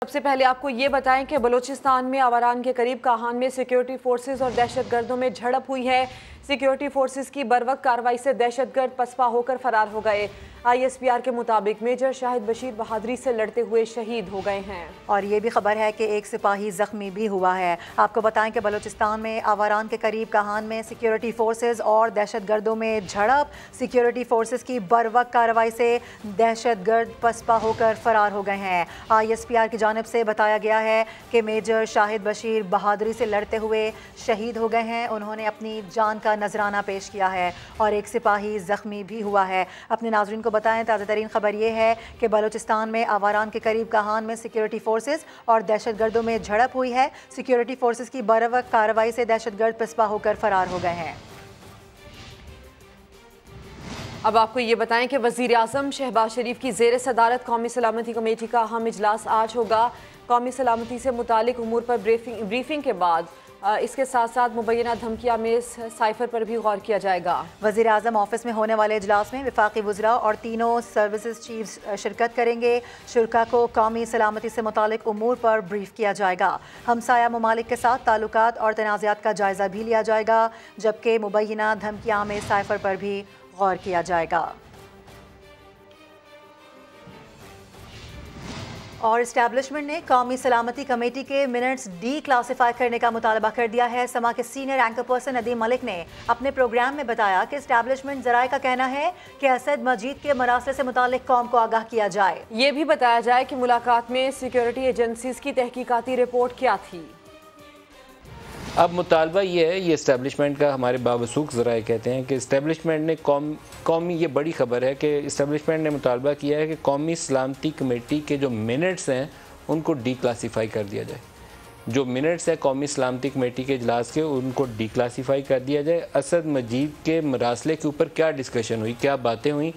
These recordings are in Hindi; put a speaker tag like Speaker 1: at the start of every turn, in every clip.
Speaker 1: सबसे पहले आपको ये बताएं कि बलूचिस्तान में आवारान के करीब काहान में सिक्योरिटी फोर्सेस और दहशतगर्दों में झड़प हुई है। सिक्योरिटी फोर्सेस की बरवक्त कार्रवाई से दहशतगर्द पसपा होकर फरार हो गए। ISPR के मुताबिक मेजर शाहिद बशीर बहादुरी से लड़ते हुए शहीद हो गए हैं।
Speaker 2: और ये भी खबर है कि एक सिपाही जख्मी भी हुआ है। आपको बताएं कि बलूचिस्तान में आवारान के करीब काहान में सिक्योरिटी फोर्सेस और दहशतगर्दों में झड़प। सिक्योरिटी फोर्सेस की बरवक्त कार्रवाई से दहशतगर्द पसपा होकर फरार हो गए हैं। ISPR की जानिब से बताया गया है कि मेजर शाहिद बशीर बहादुरी से लड़ते हुए शहीद हो गए हैं। उन्होंने अपनी जान का नजराना पेश किया है और एक सिपाही जख्मी भी हुआ है। अपने नाज़रीन को बताएं, ताज़ा तरीन खबर ये है कि बलूचिस्तान में आवारान के करीब काहान में सिक्योरिटी फोर्सेस और दहशतगर्दों में झड़प हुई है। सिक्योरिटी फोर्सेस की बरवक्त कार्रवाई से दहशतगर्द पसपा होकर फरार हो गए हैं।
Speaker 1: अब आपको ये बताएं कि वज़ीर आज़म शहबाज शरीफ की ज़ेर सदारत कौमी सलामती कमेटी का अहम इजलास आज होगा। कौमी सलामती से मुतालिक उमूर पर ब्रीफिंग के बाद इसके साथ साथ मुबैना धमकियाँ में साइफर पर भी गौर किया जाएगा।
Speaker 2: वज़ीर आज़म ऑफिस में होने वाले इजलास में वफाकी वज़रा और तीनों सर्विसेज चीफ्स शिरकत करेंगे। शुरा को कौमी सलामती से मुतालिक उमूर पर ब्रीफ किया जाएगा। हमसाया ममालिक के साथ ताल्लुकात और तनाज़ात का जायज़ा भी लिया जाएगा, जबकि मुबैना धमकियाँ में साइफर पर भी गौर किया जाएगा। और इस्टेब्लिशमेंट ने कौमी सलामती कमेटी के मिनट्स डी क्लासीफाई करने का मुतालबा कर दिया है। समा के senior anchor person Nadeem Malik ने अपने प्रोग्राम में बताया कि इस्टेब्लिशमेंट ज़राए का कहना है कि असद मजीद के मरासले से मुतालिक कौम को आगाह किया जाए।
Speaker 1: ये भी बताया जाए कि मुलाकात में सिक्योरिटी एजेंसीज की तहकीकाती रिपोर्ट क्या थी।
Speaker 3: अब मुतालबा ये है, ये इस्टेब्लिशमेंट का हमारे बावसूख ज़राए कहते हैं कि इस्टेब्लिशमेंट ने कौमी ये बड़ी ख़बर है कि इस्टेब्लिशमेंट ने मुतालबा किया है कि कौमी सलामती कमेटी के जो मिनट्स हैं उनको डी क्लासीफाई कर दिया जाए। जो मिनट्स हैं कौमी सलामती कमेटी के इजलास के उनको डी क्लासीफाई कर दिया जाए। असद मजीद के मरासले के ऊपर क्या डिस्कशन हुई, क्या बातें हुई,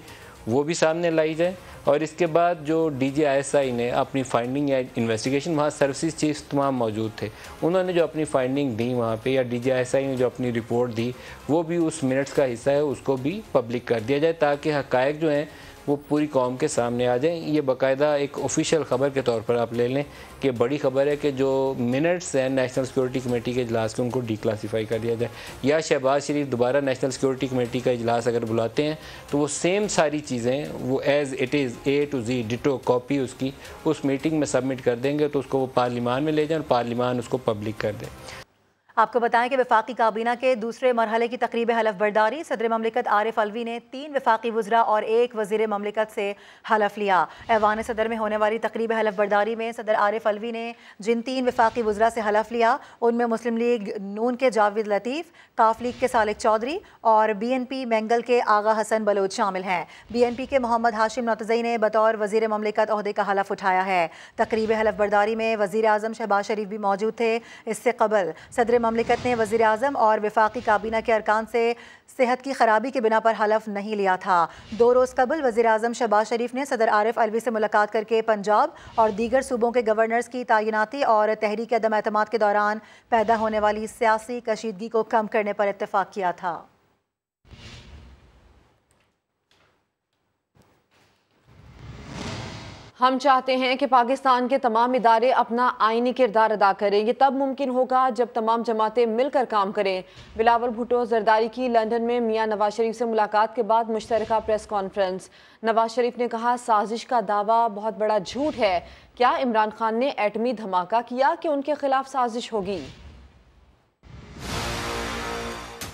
Speaker 3: वो भी सामने लाई जाए। और इसके बाद जो DGISI ने अपनी फाइंडिंग या इन्वेस्टिगेशन, वहाँ सर्विसेज चीफ्स तमाम मौजूद थे, उन्होंने जो अपनी फाइंडिंग दी वहाँ पे, या DGISI ने जो अपनी रिपोर्ट दी, वो भी उस मिनट्स का हिस्सा है, उसको भी पब्लिक कर दिया जाए ताकि हक़ाइक़ जो हैं वो पूरी कौम के सामने आ जाएं। ये बाकायदा एक ऑफिशियल ख़बर के तौर पर आप ले लें कि बड़ी ख़बर है कि जो मिनट्स हैं नेशनल सिक्योरिटी कमेटी के इजलास के उनको डी क्लासीफाई कर दिया जाए, या शहबाज शरीफ दोबारा नेशनल सिक्योरिटी कमेटी का इजलास अगर बुलाते हैं तो वो सेम सारी चीज़ें वो as it is A to Z ditto copy उसकी उस मीटिंग में सबमिट कर देंगे, तो उसको वो पार्लिमान में ले जाएँ और पार्लिमान उसको पब्लिक कर दे।
Speaker 2: आपको बताएं कि वफाकी काबीना के दूसरे मरहले की तकरीब हलफ बरदारी सदर ममलिकत आरिफ अलवी ने 3 वफाकी वज़रा और 1 वज़ीर ममलिकत से हलफ लिया। ऐवान सदर में होने वाली तकरीब हलफ बरदारी में सदर आरिफ अलवी ने जिन 3 वफाकी वज़रा से हलफ लिया उनमें मुस्लिम लीग नून के जावेद लतीफ़, काफ लीग के सालिक चौधरी और BNP मैंगल के आगा हसन बलोच शामिल हैं। BNP के मोहम्मद हाशिम नौतज़ई ने बतौर वज़ीर ममलिकत ओहदे का हलफ उठाया है। तकरीब हलफ बरदारी में वज़ीर आज़म शहबाज शरीफ भी मौजूद थे। इससे कबल सदर ममलिकत ने वज़ीर आज़म और वफाकी काबीना के अरकान से सेहत की खराबी के बिना पर हलफ नहीं लिया था। 2 रोज़ कबल वज़ीर आज़म शहबाज शरीफ ने सदर आरिफ अलवी से मुलाकात करके पंजाब और दीगर सूबों के गवर्नर्स की तैनाती और तहरीक अदम एतमाद के दौरान पैदा होने वाली सियासी कशीदगी को कम करने पर इत्तेफाक किया था।
Speaker 1: हम चाहते हैं कि पाकिस्तान के तमाम इदारे अपना आईनी किरदार अदा करें। ये तब मुमकिन होगा जब तमाम जमातें मिलकर काम करें। बिलावल भुट्टो जरदारी की लंदन में मियां नवाज शरीफ से मुलाकात के बाद मुश्तरका प्रेस कॉन्फ्रेंस। नवाज शरीफ ने कहा, साजिश का दावा बहुत बड़ा झूठ है। क्या इमरान खान ने एटमी धमाका किया कि उनके खिलाफ साजिश होगी?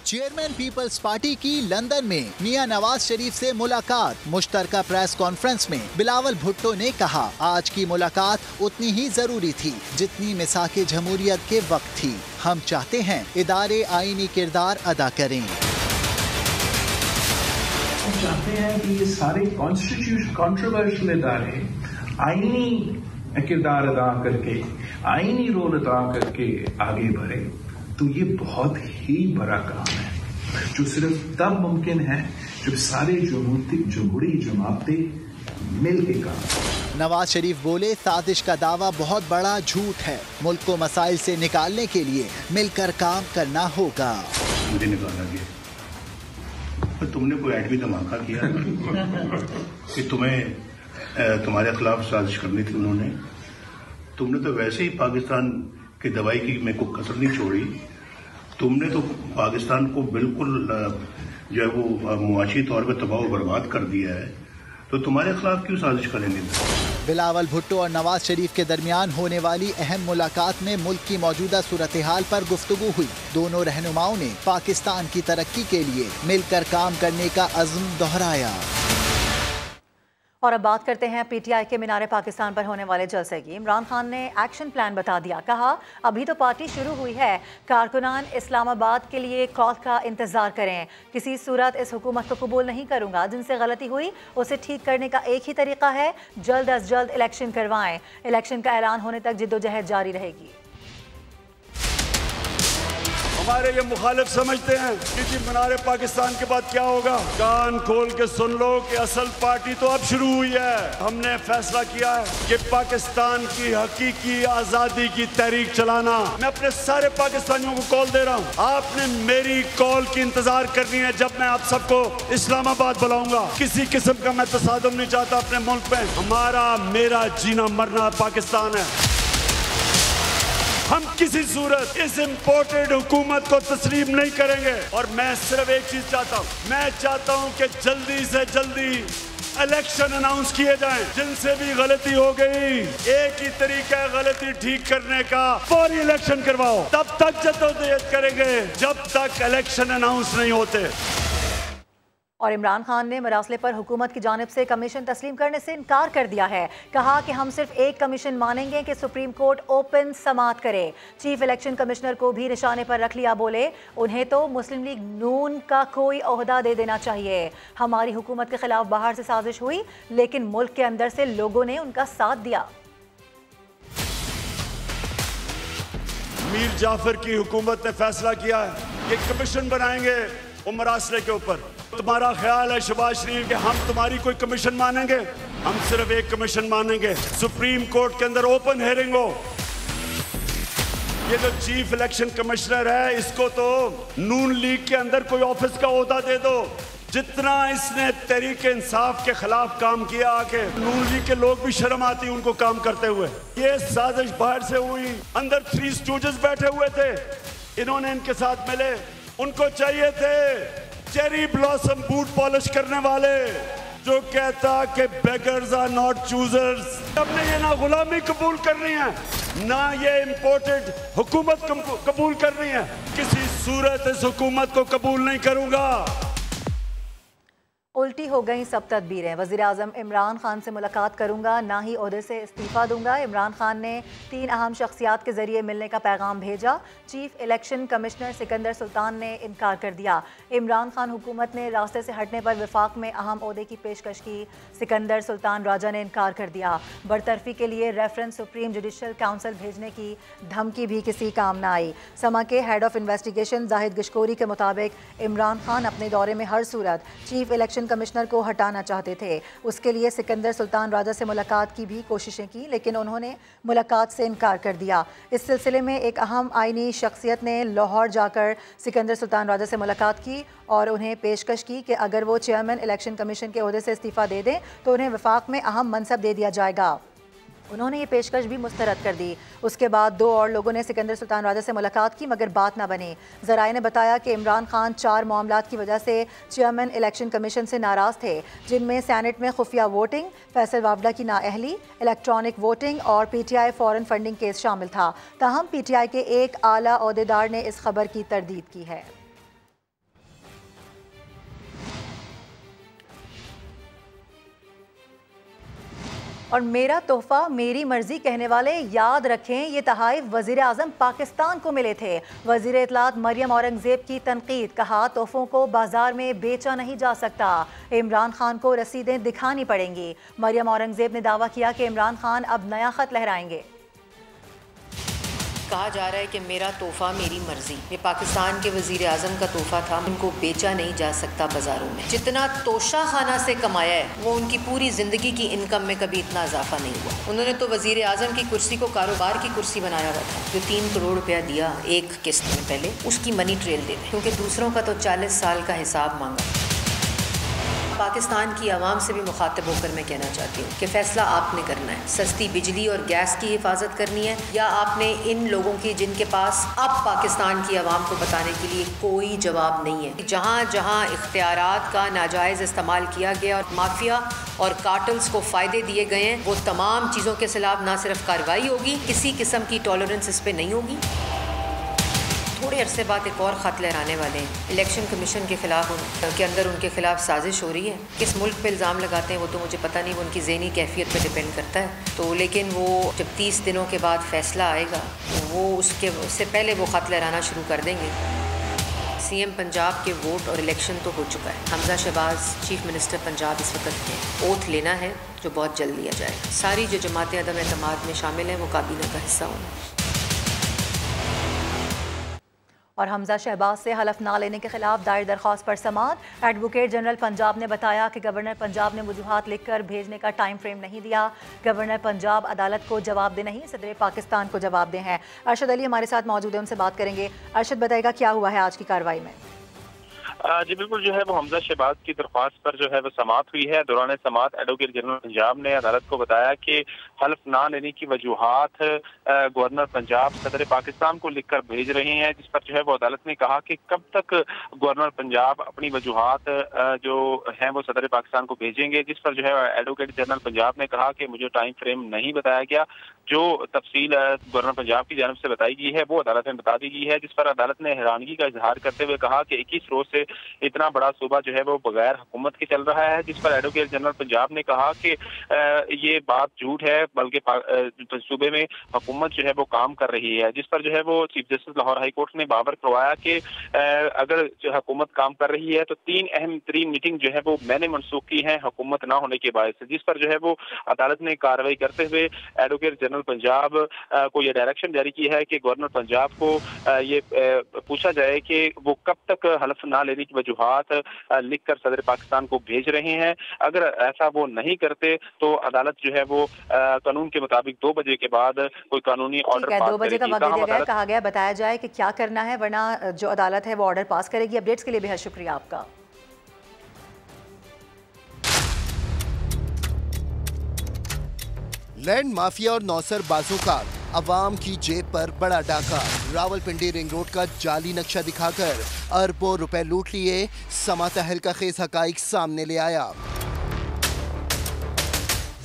Speaker 4: चेयरमैन पीपल्स पार्टी की लंदन में मियां नवाज शरीफ से मुलाकात। मुश्तरका प्रेस कॉन्फ्रेंस में बिलावल भुट्टो ने कहा, आज की मुलाकात उतनी ही जरूरी थी जितनी मिसाके जमहूरियत के वक्त थी। हम चाहते हैं इदारे आईनी किरदार अदा करें।
Speaker 5: हम चाहते हैं कि ये सारे कॉन्ट्रोवर्शियल इदारे आईनी किरदार अदा करके, आईनी रोल अदा करके आगे बढ़े। तो ये बहुत ही बड़ा काम है जो सिर्फ तब मुमकिन है जब सारे जमहूरी जमातें मिल के काम।
Speaker 4: नवाज शरीफ बोले, साजिश का दावा बहुत बड़ा झूठ है। मुल्क को मसाइल से निकालने के लिए मिलकर काम करना होगा।
Speaker 6: मुझे निकाला गया, तुमने कोई एटमी धमाका किया कि तुम्हें तुम्हारे खिलाफ साजिश करनी थी उन्होंने, तुमने तो वैसे ही पाकिस्तान की दवाई की मेरे को कसर नहीं छोड़ी। तुमने तो पाकिस्तान को बिल्कुल जो है वो मुआशी तौर पर तबाह बर्बाद कर दिया है, तो तुम्हारे खिलाफ क्यों साजिश करेंगे?
Speaker 4: बिलावल भुट्टो और नवाज शरीफ के दरमियान होने वाली अहम मुलाकात में मुल्क की मौजूदा सूरत हाल पर गुफ्तगू हुई। दोनों रहनुमाओं ने पाकिस्तान की तरक्की के लिए मिलकर काम करने का अज़्म दोहराया।
Speaker 2: और अब बात करते हैं पीटीआई के मीनारे पाकिस्तान पर होने वाले जलसे की। इमरान खान ने एक्शन प्लान बता दिया। कहा, अभी तो पार्टी शुरू हुई है, कारकुनान इस्लामाबाद के लिए कॉल का इंतजार करें। किसी सूरत इस हुकूमत को कबूल नहीं करूंगा। जिनसे गलती हुई उसे ठीक करने का एक ही तरीका है, जल्द अज जल्द इलेक्शन करवाएं। इलेक्शन का ऐलान होने तक जिद्दोजहद जारी रहेगी।
Speaker 7: हमारे ये मुखालिफ समझते हैं कि जी मीनारे पाकिस्तान के बाद क्या होगा। कान खोल के सुन लो कि असल पार्टी तो अब शुरू हुई है। हमने फैसला किया है कि पाकिस्तान की हकीकी आजादी की तहरीक चलाना। मैं अपने सारे पाकिस्तानियों को कॉल दे रहा हूँ, आपने मेरी कॉल की इंतजार करनी है जब मैं आप सबको इस्लामाबाद बुलाऊंगा। किसी किस्म का मैं तसादुम नहीं चाहता अपने मुल्क में। हमारा मेरा जीना मरना पाकिस्तान है। हम किसी सूरत इस इम्पोर्टेड हुकूमत को तस्लीम नहीं करेंगे। और मैं सिर्फ एक चीज चाहता हूँ, मैं चाहता हूँ कि जल्दी से जल्दी इलेक्शन अनाउंस किए जाएं। जिनसे भी गलती हो गई, एक ही तरीका है गलती ठीक करने का, फौरी इलेक्शन करवाओ। तब तक जद्दोजहद करेंगे जब तक इलेक्शन अनाउंस नहीं होते।
Speaker 2: और इमरान खान ने मरासले पर हुकूमत की जानिब से कमीशन तस्लीम करने से इनकार कर दिया है। कहा कि हम सिर्फ एक कमीशन मानेंगे कि सुप्रीम कोर्ट ओपन समाअत करे। चीफ इलेक्शन कमिश्नर को भी निशाने पर रख लिया। बोले, उन्हें तो मुस्लिम लीग नून का कोई ओहदा दे देना चाहिए। हमारी हुकूमत के खिलाफ बाहर से साजिश हुई, लेकिन मुल्क के अंदर से लोगों ने उनका साथ दिया।
Speaker 7: मीर जाफर की हुकूमत ने फैसला किया है कि कमीशन बनाएंगे वो मरासले के ऊपर। तुम्हारा ख्याल है शहबाज शरीफ कि हम तुम्हारी कोई कमीशन मानेंगे? हम सिर्फ एक कमीशन मानेंगे, सुप्रीम कोर्ट के अंदर ओपन हेयरिंग हो। ये जो चीफ इलेक्शन कमिश्नर है, इसको तो नून लीग के अंदर कोई ऑफिस का ओहदा दे दो। जितना इसने तहरीक इंसाफ के खिलाफ काम किया, आके नून लीग के लोग भी शर्म आती उनको काम करते हुए। ये साजिश बाहर से हुई, अंदर 3 स्टूडेंट्स बैठे हुए थे, इन्होंने इनके साथ मिले। उनको चाहिए थे चेरी ब्लॉसम बूट पॉलिश करने वाले, जो कहता कि बेगर्स आर नॉट चूजर्स। हमने ये ना गुलामी कबूल करनी है, ना ये इम्पोर्टेड हुकूमत कबूल करनी है। किसी सूरत इस हुकूमत को कबूल नहीं करूंगा।
Speaker 2: उल्टी हो गई सब तदबीरें। वज़ीर आज़म इमरान खान से मुलाकात करूंगा, ना ही ओहदे से इस्तीफ़ा दूंगा। इमरान खान ने 3 अहम शख्सियात के ज़रिए मिलने का पैगाम भेजा। Chief election commissioner Sikandar Sultan ने इनकार कर दिया। इमरान खान हुकूमत ने रास्ते से हटने पर वफाक में अहम ओहदे की पेशकश की। सिकंदर सुल्तान राजा ने इनकार कर दिया। बरतरफी के लिए रेफरेंस सुप्रीम जुडिशल काउंसिल भेजने की धमकी भी किसी काम न आई। समा के हेड ऑफ इन्वेस्टिगेशन जाहिद गशकोरी के मुताबिक इमरान खान अपने दौरे में हर सूरत चीफ इलेक्शन कमिश्नर को हटाना चाहते थे। उसके लिए सिकंदर सुल्तान राजा से मुलाकात की भी कोशिशें की, लेकिन उन्होंने मुलाकात से इनकार कर दिया। इस सिलसिले में एक अहम आईनी शख्सियत ने लाहौर जाकर सिकंदर सुल्तान राजा से मुलाकात की और उन्हें पेशकश की कि अगर वो चेयरमैन इलेक्शन कमीशन के ओहदे से इस्तीफ़ा दे दें तो उन्हें वफाक में अहम मनसब दे दिया जाएगा। उन्होंने ये पेशकश भी मुस्तरद कर दी। उसके बाद 2 और लोगों ने सिकंदर सुल्तान राजा से मुलाकात की, मगर बात ना बनी। ज़राए ने बताया कि इमरान खान 4 मामलात की वजह से चेयरमैन इलेक्शन कमीशन से नाराज़ थे, जिनमें सैनेट में खुफिया वोटिंग, फैसल वावडा की नाअहली, इलेक्ट्रॉनिक वोटिंग और PTI फॉरेन फंडिंग केस शामिल था। ताहम PTI के एक आला ओहदेदार ने इस खबर की तरदीद की है। और मेरा तोहफा मेरी मर्जी कहने वाले याद रखें, ये तहाइफ वज़ीर आज़म पाकिस्तान को मिले थे। वज़ीर इत्तलात मरियम औरंगज़ेब की तनकीद। कहा, तोहफों को बाजार में बेचा नहीं जा सकता, इमरान खान को रसीदें दिखानी पड़ेंगी। मरियम औरंगज़ेब ने दावा किया कि इमरान खान अब नया ख़त लहराएंगे।
Speaker 8: कहा जा रहा है कि मेरा तोहफा मेरी मर्जी, ये पाकिस्तान के वज़ीर आज़म का तोहफा था, उनको बेचा नहीं जा सकता बाजारों में। जितना तोशा खाना से कमाया है वो उनकी पूरी ज़िंदगी की इनकम में कभी इतना इजाफा नहीं हुआ। उन्होंने तो वज़ीर आज़म की कुर्सी को कारोबार की कुर्सी बनाया हुआ था। जो 3 करोड़ रुपया दिया एक किस्त में पहले, उसकी मनी ट्रेल दे दें, क्योंकि दूसरों का तो 40 साल का हिसाब मांगा। पाकिस्तान की आवाम से भी मुखातिब होकर मैं कहना चाहती हूँ कि फैसला आपने करना है। सस्ती बिजली और गैस की हिफाजत करनी है या आपने इन लोगों की जिनके पास अब पाकिस्तान की आवाम को बताने के लिए कोई जवाब नहीं है। जहाँ जहाँ इख्तियारात का नाजायज़ इस्तेमाल किया गया और माफिया और कार्टल्स को फ़ायदे दिए गए हैं, वो तमाम चीज़ों के खिलाफ ना सिर्फ कार्रवाई होगी, किसी किस्म की टॉलरेंस इस पर नहीं होगी। थोड़े अरसे बाद एक और ख़त लहराने वाले हैं। इलेक्शन कमीशन के खिलाफ के अंदर उनके खिलाफ साजिश हो रही है। किस मुल्क पे इल्ज़ाम लगाते हैं वो तो मुझे पता नहीं, वो उनकी ज़हनी कैफियत पे डिपेंड करता है। तो लेकिन वो जब 30 दिनों के बाद फ़ैसला आएगा तो वो उससे पहले वो ख़त लहराना शुरू कर देंगे। CM पंजाब के वोट और इलेक्शन तो हो चुका है। हमजा शहबाज चीफ मिनिस्टर पंजाब इस वक्त हैं। ओथ लेना है जो बहुत जल्द लिया जाएगा। सारी जो जमातें अदम एतमाद में शामिल हैं वो काबीना का हिस्सा होंगी।
Speaker 2: और हमजा शहबाज से हलफ ना लेने के खिलाफ दायर दरख्वास्त पर समाअत। एडवोकेट जनरल पंजाब ने बताया कि गवर्नर पंजाब ने वजूहात लिखकर भेजने का टाइम फ्रेम नहीं दिया। गवर्नर पंजाब अदालत को जवाब दे नहीं, सदर पाकिस्तान को जवाब दे हैं। अरशद अली हमारे साथ मौजूद है, उनसे बात करेंगे। अरशद बताएगा क्या हुआ है आज की कार्रवाई में?
Speaker 9: जी बिल्कुल, जो है वो हमजा शहबाज की दरख्वास्त पर जो है वो समाअत हुई है। दौरान समाअत एडवोकेट जनरल पंजाब ने अदालत को बताया कि हल्फ ना लेने की वजूहात गवर्नर पंजाब सदर पाकिस्तान को लिखकर भेज रहे हैं, जिस पर जो है वो अदालत ने कहा कि कब तक गवर्नर पंजाब अपनी वजूहात जो हैं वो सदर पाकिस्तान को भेजेंगे, जिस पर जो है एडवोकेट जनरल पंजाब ने कहा कि मुझे टाइम फ्रेम नहीं बताया गया। जो तफसील गवर्नर पंजाब की जानब से बताई गई है वो अदालत में बता दी गई है, जिस पर अदालत ने हैरानगी का इजहार करते हुए कहा कि 21 रोज से इतना बड़ा सूबा जो है वो बगैर हुकूमत के चल रहा है। जिस पर एडवोकेट जनरल पंजाब ने कहा कि ये बात झूठ है, बल्कि सूबे में हुकूमत जो है वो काम कर रही है। जिस पर जो है वो chief justice Lahore high court ने बावर करवाया कि अगर हुकूमत काम कर रही है तो 3 अहम तरीन मीटिंग जो है वो मैंने मनसूख की है हुकूमत ना होने के बायस। जिस पर जो है वो अदालत ने कार्रवाई करते हुए एडवोकेट जनरल पंजाब को यह डायरेक्शन जारी की है कि गवर्नर पंजाब को ये पूछा जाए कि वो कब तक हल्फ ना लेने की वजूहात लिखकर सदर पाकिस्तान को भेज रहे हैं। अगर ऐसा वो नहीं करते तो अदालत जो है वो कानून के मुताबिक 2 बजे के बाद कोई कानूनी ऑर्डर पास
Speaker 2: 2 बजे का वक्त दिया गया, कहा गया बताया जाए कि क्या करना है, वरना जो अदालत है वो ऑर्डर पास करेगी। अपडेट्स के लिए बेहद शुक्रिया आपका।
Speaker 10: लैंड माफिया और नौसरबाजों का अवाम की जेब पर बड़ा डाका। रावलपिंडी रिंग रोड का जाली नक्शा दिखाकर अरबों रुपए लूट लिए। समा तहलका खेज हकाइक सामने ले आया।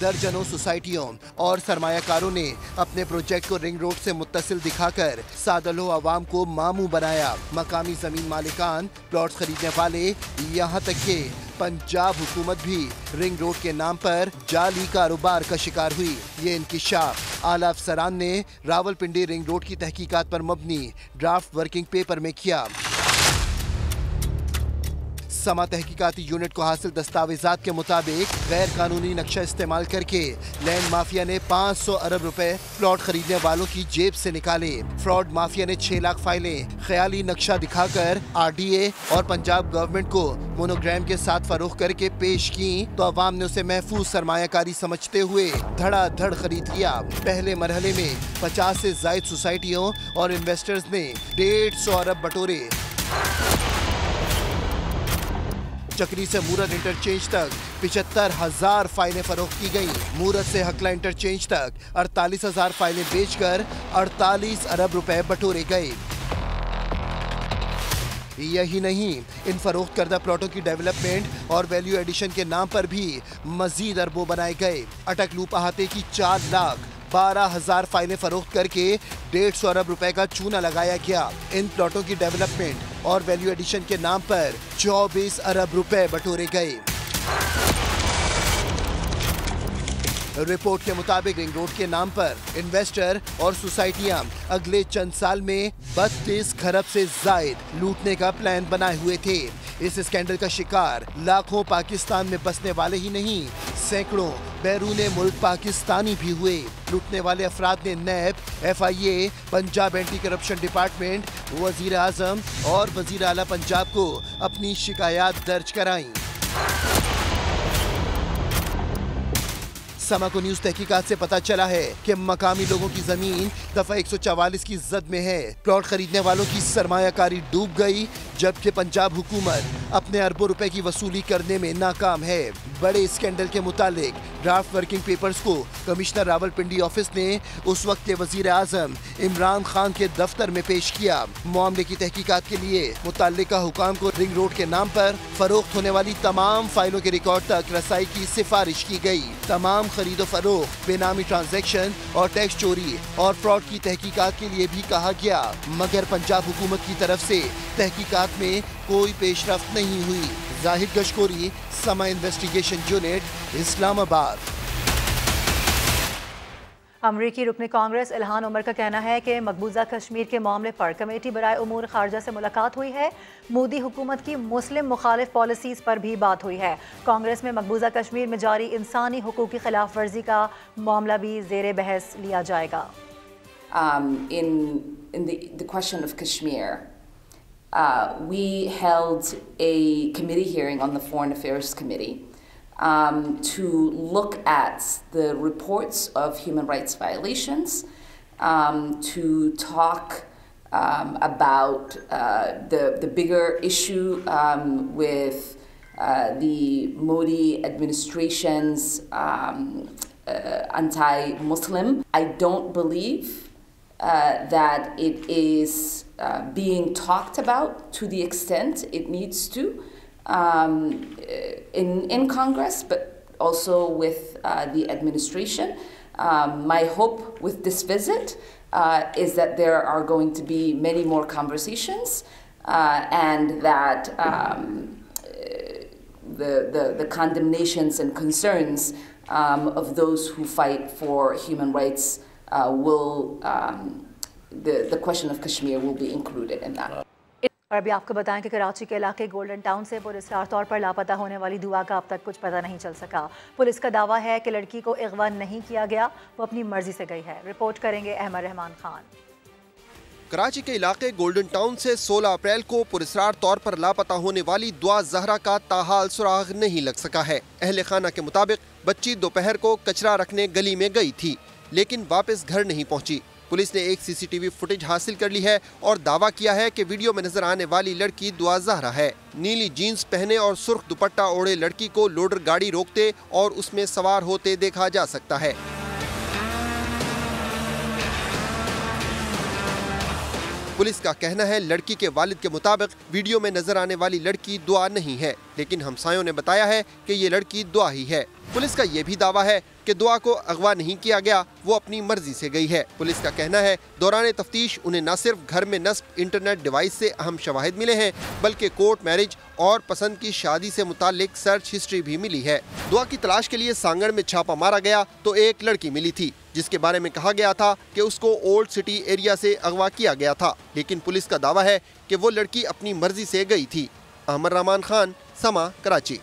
Speaker 10: दर्जनों सोसाइटियों और सरमायाकारों ने अपने प्रोजेक्ट को रिंग रोड से मुत्तसिल दिखाकर सादलो अवाम को मामू बनाया। मकामी जमीन मालिकान, प्लॉट्स खरीदने वाले, यहाँ तक के पंजाब हुकूमत भी रिंग रोड के नाम पर जाली कारोबार का शिकार हुई। ये इंकिशाफ आला अफसरान ने रावलपिंडी रिंग रोड की तहकीकात पर मबनी ड्राफ्ट वर्किंग पेपर में किया। समा तहकीकाती यूनिट को हासिल दस्तावेजात के मुताबिक गैर कानूनी नक्शा इस्तेमाल करके लैंड माफिया ने 500 अरब रुपए प्लॉट खरीदने वालों की जेब से निकाले। फ्रॉड माफिया ने 6 लाख फाइलें ख्याली नक्शा दिखाकर RDA और पंजाब गवर्नमेंट को मोनोग्राम के साथ फरोख्त करके पेश की, तो अवाम ने उसे महफूज सरमायाकारी समझते हुए धड़ाधड़ खरीद लिया। पहले मरहले में 50 से ज्यादा सोसाइटियों और इन्वेस्टर्स ने 150 अरब बटोरे। चक्री से मूरत इंटरचेंज तक 75,000 फाइलें फरोख्त की गई। मूरत से हकला इंटरचेंज तक 48,000 फाइलें बेचकर 48 अरब रुपए बटोरे गए। यही नहीं, इन फरोख्त करदा प्लॉटों की डेवलपमेंट और वैल्यू एडिशन के नाम पर भी मजीद अरबों बनाए गए। अटक लूप अहाते की 4,12,000 फाइलें फरोख्त करके 150 अरब रुपए का चूना लगाया गया। इन प्लॉटों की डेवलपमेंट और वैल्यू एडिशन के नाम पर 24 अरब रुपए बटोरे गए। रिपोर्ट के मुताबिक रिंग रोड के नाम पर इन्वेस्टर और सोसाइटियां अगले चंद साल में 32 खरब से जायद लूटने का प्लान बनाए हुए थे। इस स्कैंडल का शिकार लाखों पाकिस्तान में बसने वाले ही नहीं, सैकड़ों बैरूने मुल्क पाकिस्तानी भी हुए। लूटने वाले अफराद ने नैब, FIA, Punjab anti corruption department, वजीर आजम और वजीर आला पंजाब को अपनी शिकायत दर्ज कराई। समा को न्यूज तहकीकात से पता चला है कि मकामी लोगों की जमीन दफा 144 की जद में है। प्लॉट खरीदने वालों की सरमायाकारी डूब गई, जबकि पंजाब हुकूमत अपने अरबों रुपए की वसूली करने में नाकाम है। बड़े स्कैंडल के मुतालिक ड्राफ्ट वर्किंग पेपर्स को कमिश्नर रावलपिंडी ऑफिस ने उस वक्त के वजीर आजम इमरान खान के दफ्तर में पेश किया। मामले की तहकीकात के लिए मुतल्लिका हुकाम को रिंग रोड के नाम पर फरोख्त होने वाली तमाम फाइलों के रिकॉर्ड तक रसाई की सिफारिश की गई। तमाम खरीदो फरोख्त, बेनामी ट्रांजैक्शन और टैक्स चोरी और फ्रॉड की तहकीकात के लिए भी कहा गया, मगर पंजाब हुकूमत की तरफ से तहकीकात में कोई पेशरफ्त नहीं हुई। जाहिद गशकोरी, समा इन्वेस्टिगेशन यूनिट, इस्लामाबाद।
Speaker 2: अमरीकी रुकन कांग्रेस इल्हान उमर का कहना है कि मकबूजा कश्मीर के मामले पर कमेटी बराए उमूर खारजा से मुलाकात हुई है। मोदी हुकूमत की मुस्लिम मुखालिफ पॉलिसीज़ पर भी बात हुई है। कांग्रेस में मकबूजा कश्मीर में जारी इंसानी हुकूक की खिलाफ वर्जी का मामला भी ज़ेर बहस लिया जाएगा।
Speaker 11: In the question of Kashmir, we held a committee hearing on the Foreign Affairs Committee to look at the reports of human rights violations, to talk about the bigger issue with the Modi administration's anti-Muslim. I don't believe that it is being talked about to the extent it needs to in Congress, but also with the administration. My hope with this visit is that there are going to be many more conversations and that the condemnations and concerns of those who fight for human rights the question of Kashmir will be included in that.
Speaker 2: और अभी आपको बताएं कि कराची के इलाके गोल्डन टाउन से पुरस्कार तौर पर लापता होने वाली दुआ का अब तक कुछ पता नहीं चल सका। पुलिस का दावा है कि लड़की को अगवा नहीं किया गया, वो अपनी मर्जी से गई है। रिपोर्ट करेंगे अहमद रहमान खान।
Speaker 10: कराची के इलाके गोल्डन टाउन से 16 अप्रैल को पुरस्कार तौर पर लापता होने वाली दुआ जहरा का ताहाल सुराग नहीं लग सका है। अहले खाना के मुताबिक बच्ची दोपहर को कचरा रखने गली में गई थी, लेकिन वापस घर नहीं पहुंची। पुलिस ने एक सीसीटीवी फुटेज हासिल कर ली है और दावा किया है कि वीडियो में नजर आने वाली लड़की दुआ जहरा है। नीली जीन्स पहने और सुर्ख दुपट्टा ओढ़े लड़की को लोडर गाड़ी रोकते और उसमें सवार होते देखा जा सकता है। पुलिस का कहना है लड़की के वालिद के मुताबिक वीडियो में नजर आने वाली लड़की दुआ नहीं है, लेकिन हमसायों ने बताया है कि ये लड़की दुआ ही है। पुलिस का ये भी दावा है कि दुआ को अगवा नहीं किया गया, वो अपनी मर्जी से गई है। पुलिस का कहना है दौरान तफ्तीश उन्हें न सिर्फ घर में नस्ब इंटरनेट डिवाइस से अहम शवाहिद मिले हैं, बल्कि कोर्ट मैरिज और पसंद की शादी से मुतालिक सर्च हिस्ट्री भी मिली है। दुआ की तलाश के लिए सांगड़ में छापा मारा गया तो एक लड़की मिली थी, जिसके बारे में कहा गया था कि उसको ओल्ड सिटी एरिया से अगवा किया गया था, लेकिन पुलिस का दावा है कि वो लड़की अपनी मर्जी से गई थी। अहमद रहमान खान, समा, कराची।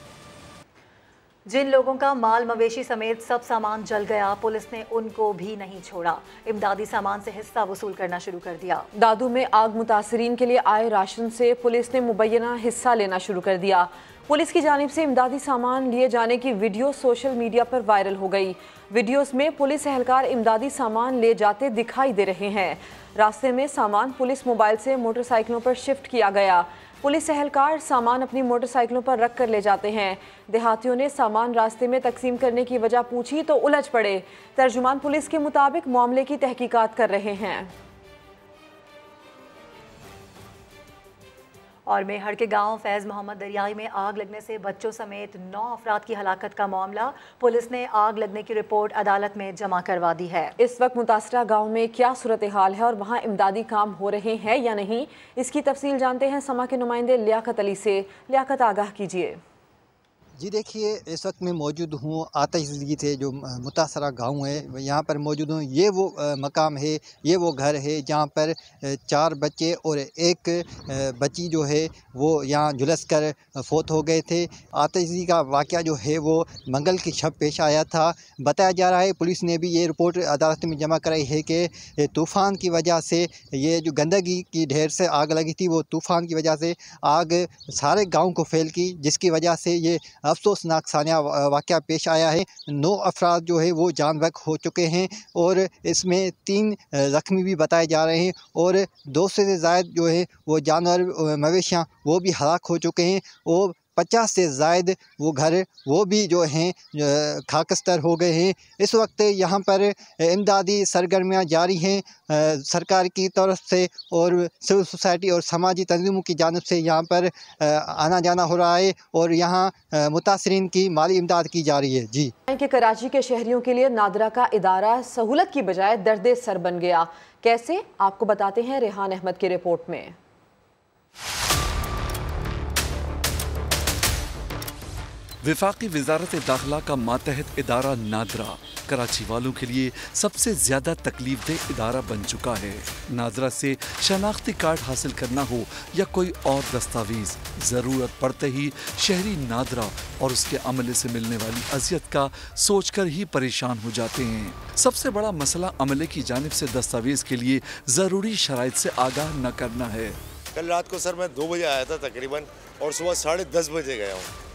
Speaker 2: जिन लोगों का माल मवेशी समेत सब सामान जल गया, पुलिस ने उनको भी नहीं छोड़ा। इमदादी सामान से हिस्सा वसूल करना शुरू कर दिया।
Speaker 1: दादू में आग मुतासरीन के लिए आए राशन से पुलिस ने मुबैना हिस्सा लेना शुरू कर दिया। पुलिस की जानिब से इमदादी सामान लिए जाने की वीडियो सोशल मीडिया पर वायरल हो गई। वीडियोस में पुलिस एहलकार इमदादी सामान ले जाते दिखाई दे रहे हैं। रास्ते में सामान पुलिस मोबाइल से मोटरसाइकिलों पर शिफ्ट किया गया। पुलिस एहलकार सामान अपनी मोटरसाइकिलों पर रख कर ले जाते हैं। देहातियों ने सामान रास्ते में तकसीम करने की वजह पूछी तो उलझ पड़े। तर्जुमान पुलिस के मुताबिक मामले की तहकीकात कर रहे हैं।
Speaker 2: और मेहर के गांव फैज़ मोहम्मद दरियाई में आग लगने से बच्चों समेत 9 अफराद की हलाकत का मामला, पुलिस ने आग लगने की रिपोर्ट अदालत में जमा करवा दी है।
Speaker 1: इस वक्त मुतासरा गांव में क्या सूरत हाल है और वहां इमदादी काम हो रहे हैं या नहीं, इसकी तफसील जानते हैं समा के नुमाइंदे लियाकत अली से। लियाकत, आगाह कीजिए।
Speaker 12: जी देखिए, इस वक्त मैं मौजूद हूँ आतिशज़गी से जो मुतासरा गांव है, यहाँ पर मौजूद हूँ। ये वो मकाम है, ये वो घर है जहाँ पर 4 बच्चे और एक बच्ची जो है वो यहाँ झुलस कर फोत हो गए थे। आतिशज़गी का वाक़या जो है वो मंगल की शब पेश आया था। बताया जा रहा है, पुलिस ने भी ये रिपोर्ट अदालत में जमा कराई है कि तूफ़ान की वजह से ये जो गंदगी की ढेर से आग लगी थी, वो तूफ़ान की वजह से आग सारे गाँव को फैल की, जिसकी वजह से ये अफसोसनाक सानिया वाक़या पेश आया है। 9 अफराद जो है वो जान बहक हो चुके हैं और इसमें 3 ज़ख्मी भी बताए जा रहे हैं और 200 से ज़ायद जो है वो जानवर मवेशियाँ वो भी हलाक हो चुके हैं और 50 से ज़ायद वो घर वो भी जो हैं खाकस्तर हो गए हैं। इस वक्त यहाँ पर इमदादी सरगर्मियाँ जारी हैं सरकार की तरफ से और सिविल सोसाइटी और समाजी तंजीमों की जानिब से यहाँ पर आना जाना हो रहा है और यहाँ मुतासरीन की माली इमदाद की जा रही है। जी
Speaker 1: कि कराची के शहरियों के लिए नादरा का इदारा सहूलत की बजाय दर्द सर बन गया, कैसे आपको बताते हैं रेहान अहमद की रिपोर्ट में।
Speaker 13: वफाकी वजारत दाखिला का मातहत इदारा नादरा कराची वालों के लिए सबसे ज्यादा तकलीफदेह इदारा बन चुका है। नादरा से शनाख्ती कार्ड हासिल करना हो या कोई और दस्तावेज, जरूरत पड़ते ही शहरी नादरा और उसके अमले से मिलने वाली अजियत का सोचकर ही परेशान हो जाते हैं। सबसे बड़ा मसला अमले की जानिब से दस्तावेज के लिए जरूरी शराइत से आगाह न करना है।
Speaker 14: कल रात को सर मैं 2 बजे आया था तकरीबन और सुबह 10:30 बजे गया हूँ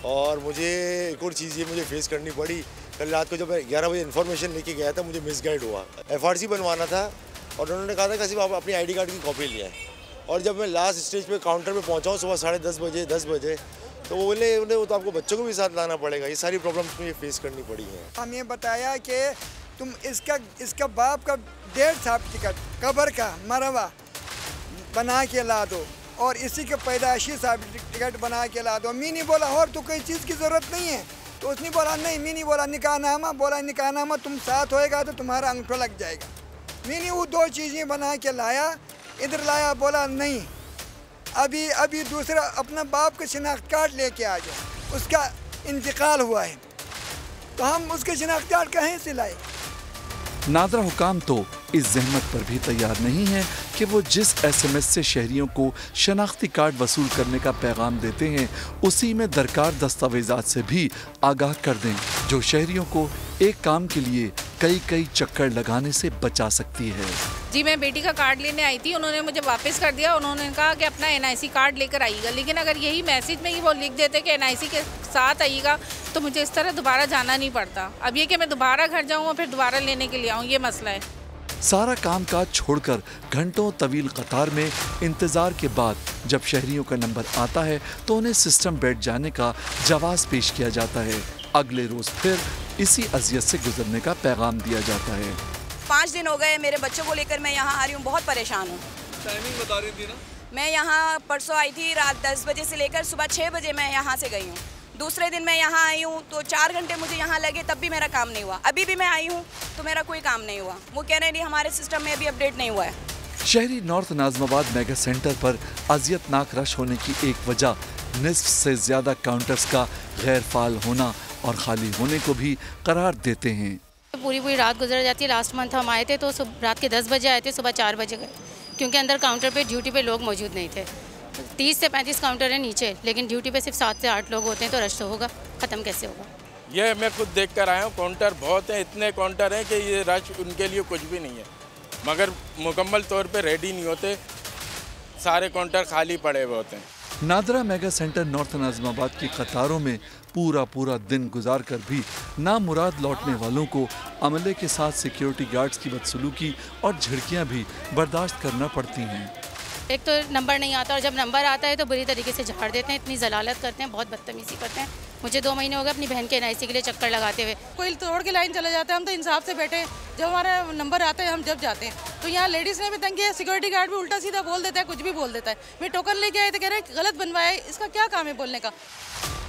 Speaker 14: और मुझे एक और चीज़ ये मुझे फेस करनी पड़ी। कल रात को जब मैं 11 बजे इन्फॉर्मेशन लेके गया था मुझे मिसगाइड हुआ। FRC बनवाना था और उन्होंने कहा था कि सिर्फ आप अपनी ID कार्ड की कॉपी ले आए और जब मैं लास्ट स्टेज पे काउंटर पे पहुंचा हूँ सुबह 10:30 बजे तो वो बोले वो तो आपको बच्चों को भी साथ लाना पड़ेगा। ये सारी प्रॉब्लम्स मुझे फेस करनी पड़ी हैं।
Speaker 15: हमें बताया कि तुम इसका बाप का डेथ सर्टिफिकेट कब्र का मरवा बना के ला दो और इसी के पैदाइशी सर्टिफिकेट बना के ला दो। मीनी बोला और तो कोई चीज़ की ज़रूरत नहीं है, तो उसने बोला नहीं। मीनी बोला निकाहनामा, बोला निकाहनामा तुम साथ होएगा तो तुम्हारा अंगूठा लग जाएगा। मीनी वो 2 चीज़ें बना के लाया, इधर लाया, बोला नहीं अभी दूसरा अपना बाप का शिनाख्त कार्ड लेके आ जाओ, उसका इंतकाल हुआ है तो हम उसके शिनाख्त कार्ड कहीं से लाए।
Speaker 13: नादरा हुकाम तो इस जहमत पर भी तैयार नहीं है कि वो जिस SMS से शहरियों को शनाख्ती कार्ड वसूल करने का पैगाम देते हैं उसी में दरकार दस्तावेजात से भी आगाह कर दें, जो शहरियों को एक काम के लिए कई चक्कर लगाने से बचा सकती है।
Speaker 16: जी मैं बेटी का कार्ड लेने आई थी, उन्होंने मुझे वापस कर दिया। उन्होंने कहा कि अपना NIC कार्ड लेकर आइएगा, लेकिन अगर यही मैसेज में ही वो लिख देते कि NIC के साथ आइएगा तो मुझे इस तरह दोबारा जाना नहीं पड़ता। अब ये कि मैं दोबारा घर जाऊँ और फिर दोबारा लेने के लिए आऊँ, ये मसला है।
Speaker 13: सारा काम काज छोड़कर घंटों तवील कतार में इंतजार के बाद जब शहरियों का नंबर आता है तो उन्हें सिस्टम बैठ जाने का जवाब पेश किया जाता है। अगले रोज फिर इसी अजियत से गुजरने का पैगाम दिया जाता है।
Speaker 17: 5 दिन हो गए मेरे बच्चों को लेकर मैं यहाँ आ रही हूँ, बहुत परेशान हूँ।
Speaker 13: टाइमिंग बता रही थी ना?
Speaker 17: मैं यहाँ परसों आई थी, रात 10 बजे से लेकर सुबह 6 बजे मैं यहाँ से गई हूँ। दूसरे दिन मैं यहाँ आई हूँ तो 4 घंटे मुझे यहाँ लगे, तब भी मेरा काम नहीं हुआ। अभी भी मैं आई हूँ तो मेरा कोई काम नहीं हुआ। वो कह रहे हैं हमारे सिस्टम में अभी अपडेट नहीं हुआ है।
Speaker 13: शहरी नॉर्थ नाज़माबाद मेगा सेंटर पर अजियतनाक रश होने की एक वजह निस्फ से ज्यादा काउंटर्स का गैर फाल होना और खाली होने को भी करार देते हैं।
Speaker 16: पूरी रात गुजर जाती है। लास्ट मंथ हम आए थे तो रात के 10 बजे आए थे, सुबह 4 बजे गए, क्योंकि अंदर काउंटर पे ड्यूटी पे लोग मौजूद नहीं थे। 30 से 35 काउंटर है नीचे, लेकिन ड्यूटी पे सिर्फ 7 से 8 लोग होते हैं, तो रश तो होगा, ख़त्म कैसे होगा?
Speaker 18: ये मैं खुद देख कर आया हूँ, काउंटर बहुत हैं, इतने काउंटर हैं कि ये रश उनके लिए कुछ भी नहीं है, मगर मुकम्मल तौर पे रेडी नहीं होते, सारे काउंटर खाली पड़े हुए होते हैं।
Speaker 13: नादरा मेगा सेंटर नॉर्थ नाज़माबाद की कतारों में पूरा दिन गुजार कर भी नामुराद लौटने वालों को अमले के साथ सिक्योरिटी गार्ड्स की बदसलूकी और झिड़कियां भी बर्दाश्त करना पड़ती हैं।
Speaker 16: एक तो नंबर नहीं आता और जब नंबर आता है तो बुरी तरीके से झाड़ देते हैं, इतनी जलालत करते हैं, बहुत बदतमीजी करते हैं। मुझे 2 महीने हो गए अपनी बहन के NIC के लिए चक्कर लगाते हुए।
Speaker 19: कोई तोड़ के लाइन चले जाते हैं, हम तो इंसाफ से बैठे, जब हमारा नंबर आता है हम जब जाते हैं तो यहाँ लेडीज़ ने भी तंग किया, सिक्योरिटी गार्ड भी उल्टा सीधा बोल देता है, कुछ भी बोल देता है। मैं टोकन लेके आए तो कह रहे हैं गलत बनवाया है, इसका क्या काम है बोलने का?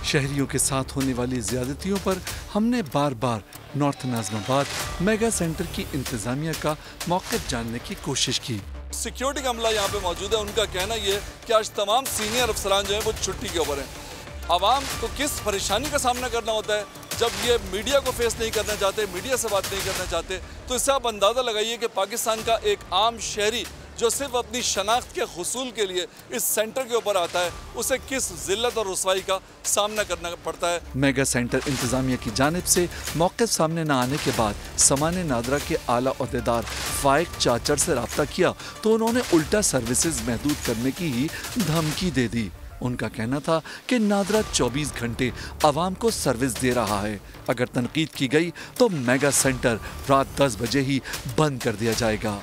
Speaker 13: शहरियों के साथ होने वाली ज्यादतियों पर हमने बार नॉर्थ नाज़माबाद मेगा सेंटर की इंतजामिया का मौक़िफ़ जानने की कोशिश की।
Speaker 20: सिक्योरिटी का अमला यहाँ पे मौजूद है, उनका कहना ये कि आज तमाम सीनियर अफसरान जो है वो छुट्टी के ऊपर हैं। आवाम को किस परेशानी का सामना करना होता है जब ये मीडिया को फेस नहीं करना चाहते, मीडिया से बात नहीं करना चाहते, तो इससे आप अंदाज़ा लगाइए कि पाकिस्तान का एक आम शहरी जो सिर्फ अपनी शनाख्त के हुसूल के लिए इस सेंटर के ऊपर आता है, उसे किस जिल्लत और रुसवाई का सामना करना पड़ता है।
Speaker 13: मेगा सेंटर इंतजामिया की जानिब से मौक़िफ़ सामने न आने के बाद सामान्य नादरा के आला ओहदेदार फाइक चाचर से रब्ता किया तो उन्होंने उल्टा सर्विसेज महदूद करने की ही धमकी दे दी। उनका कहना था कि नादरा 24 घंटे आवाम को सर्विस दे रहा है। अगर तनकीद की गई तो मेगा सेंटर रात 10 बजे ही बंद कर दिया जाएगा।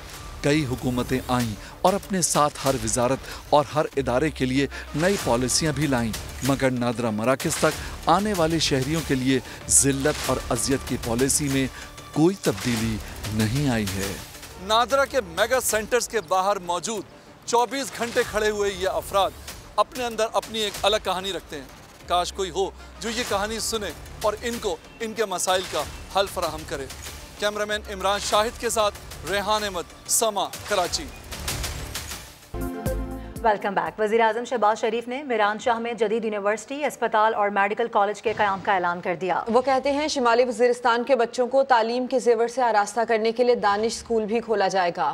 Speaker 13: कई हुकूमतें आईं और अपने साथ हर वजारत और हर इदारे के लिए नई पॉलिसियां भी लाईं, मगर नादरा मराकज़ तक आने वाले शहरियों के लिए जिल्लत और अजियत की पॉलिसी में कोई तब्दीली नहीं आई है।
Speaker 20: नादरा के मेगा सेंटर्स के बाहर मौजूद 24 घंटे खड़े हुए ये अफराद अपने अंदर अपनी एक अलग कहानी रखते हैं। काश कोई हो जो ये कहानी सुने और इनको इनके मसाइल का हल फराहम करे। कैमरामैन इमरान शाहिद के साथ रेहान अहमद, समा, कराची।
Speaker 2: Welcome back. वज़ीर-ए-आज़म शहबाज शरीफ ने मीरान शाह में जदीद यूनिवर्सिटी, अस्पताल और मेडिकल कॉलेज के क़याम का ऐलान कर दिया।
Speaker 1: वो कहते हैं शिमाली वज़ीरिस्तान के बच्चों को तालीम के जेवर से आरास्ता करने के लिए दानिश स्कूल भी खोला जाएगा।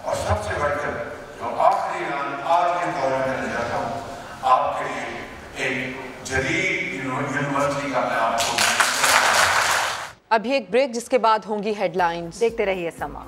Speaker 21: और सबसे बढ़कर जो आखिरी ऐलान आज के दौर में करना चाहता हूँ, आपके लिए एक जदीद यूनिवर्सिटी का मैं आपको।
Speaker 1: अभी एक ब्रेक, जिसके बाद होंगी हेडलाइंस।
Speaker 2: देखते रहिए समा।